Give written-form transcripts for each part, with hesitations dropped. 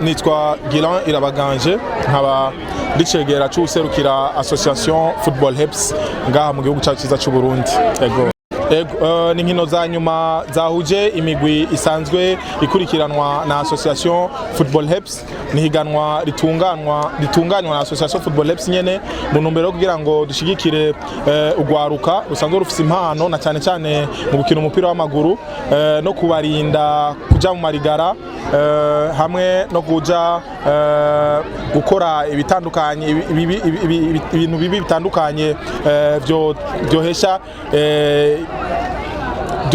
nitwa Gilan Irabaganje nkaba ricegera cy'userukira Association Football Heps ngaha mu gihugu cyacu cyiza cy'u Burundi. Ni nkino za nyuma zahuje imigwi isanzwe ikurikiranwa na Association Football Heps, ni higanwa ritunganywa na Association Football Heps nyene mu ntumbero kugira ngo dushigikire ugwaruka rusanzwe rufise impano na cyane cyane mu gukina umupira w'amaguru no kubarinda kuja mu marigara hamwe no kuja gukora ibitandukanye ibintu bibi bitandukanye byohesha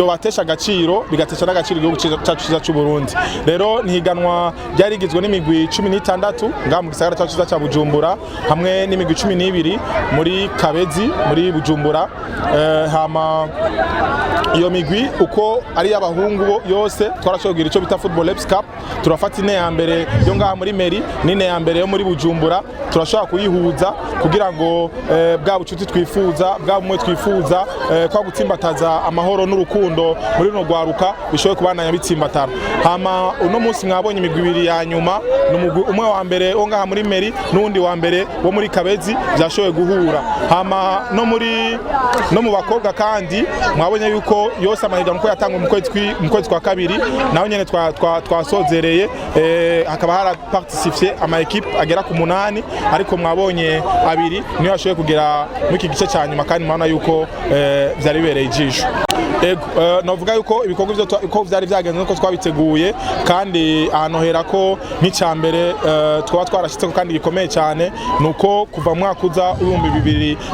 batesha agaciro bigatesha n'agaciro igihugu cyacu cyiza cy'u Burundi. Rero nihiganwa ryari rigizwe n'imigwi 16 ngaha mu gisagara cyacu cyiza cya Bujumbura hamwe n'imigwi 12 muri Kabezi muri Bujumbura. Hama iyo migwi uko ari y'abahungu yose twarashogira icyo bita Football Heps Cup, turafata ine ya mbere yo ngaha muri Meri n'ine ya mbere yo muri Bujumbura, turashaka kuyihuza kugira ngo bwa bucuti twifuza bwa bumwe twifuza kwa gutsimbataza amahoro n'urukundo muri no gwaruka bishoye kubana bitsimbatara. Hama uno munsi mwabonye imigwi ibiri ya nyuma n'umugwi umwe wa mbere wo ngaha muri Meri n'undi wa mbere wo muri Kabezi byashoye guhura. Hama no mu bakobwa kandi mwabonye yuko yose amahiganwa ko yatangwa mu kwezi kwa kabiri naho nyene twasozereye hakaba hara participer ama equipe agera ku 8 ariko mwabonye abiri niyo yashoye kugera mu iki gice cyanyuma kandi mwana yuko byari bibereye ijisho. Novuga yuko ibikorwa byo uko byari byagenze nuko twabiteguye kandi anohera ko nk'icyambere twaba twarashitseko kandi gikomeye cyane nuko kuva mwaka uza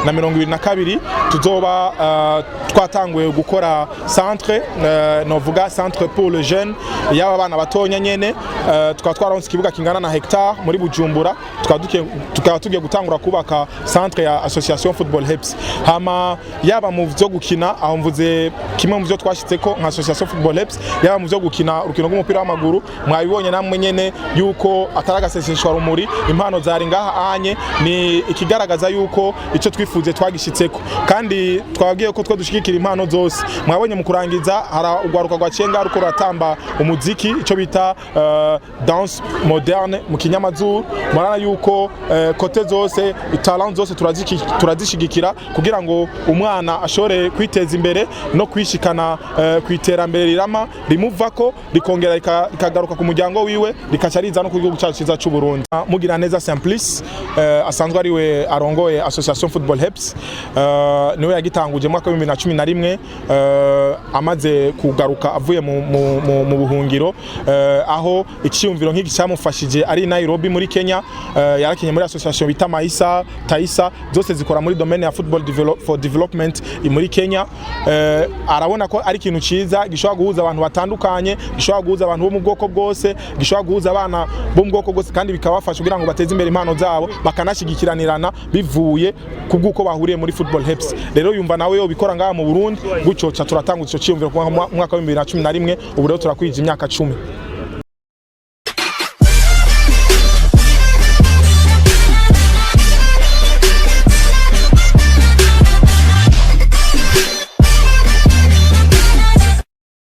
2022 tuzoba twatanguye gukora centre novuga centre pour le jeune yaba bana batonya nyene tukaba twaronse ikibuga kingana na hectare muri Bujumbura tukaba tugiye gutangura kubaka centre ya Association Football Heps. Hama yaba mu byo gukina aho mvuze kimwe mu byo twashitseko nka Association Football Heps yaba mu byo gukina urukino rw'umupira w'amaguru mwabibonye namwe nyene yuko ataragaseseshwa rumuri impano zari ngaha anye ni ikigaragaza yuko ico twifuje twagishitseko kandi twabwiye ko twa dushikikira impano zose. Mwabonye mu kurangiza hara ugwaruka gwa cenga ruko ratamba umuziki ico bita danse moderne mu kinyamazuru murana yuko kote zose talent zose turazishigikira kugira ngo umwana ashore kwiteza imbere no kwishikana kwiterambere rirama rimuvako rikongera ikagaruka ku muryango wiwe rikacariza no ku gihugu cyacu cyiza cy'u Burundi. Mugira neza Simplice asanzwe ari we arongoye Association Football Heps niwe yagitanguje mu mwaka wa 2011 amaze kugaruka avuye mu buhungiro aho icyumviro nk'iki cyamufashije ari Nairobi muri Kenya yarakinye muri association bita Taisa zose zikora muri domaine ya football for development muri Kenya. Arabona ko ari ikintu ciza gishobora guhuza abantu batandukanye, gishobora guhuza abantu bo mu bwoko bwose, gishobora guhuza abana bo mu bwoko bwose kandi bikabafasha kugira ngo bateze imbere impano zabo bakanashigikiranirana bivuye kubwuko bahuriye muri Football Heps. Rero yumva nawe yo bikora ngaha mu Burundi gucyo turatanga ico cyumviro ku mwaka wa 2011 ubu rero turakwije imyaka 10.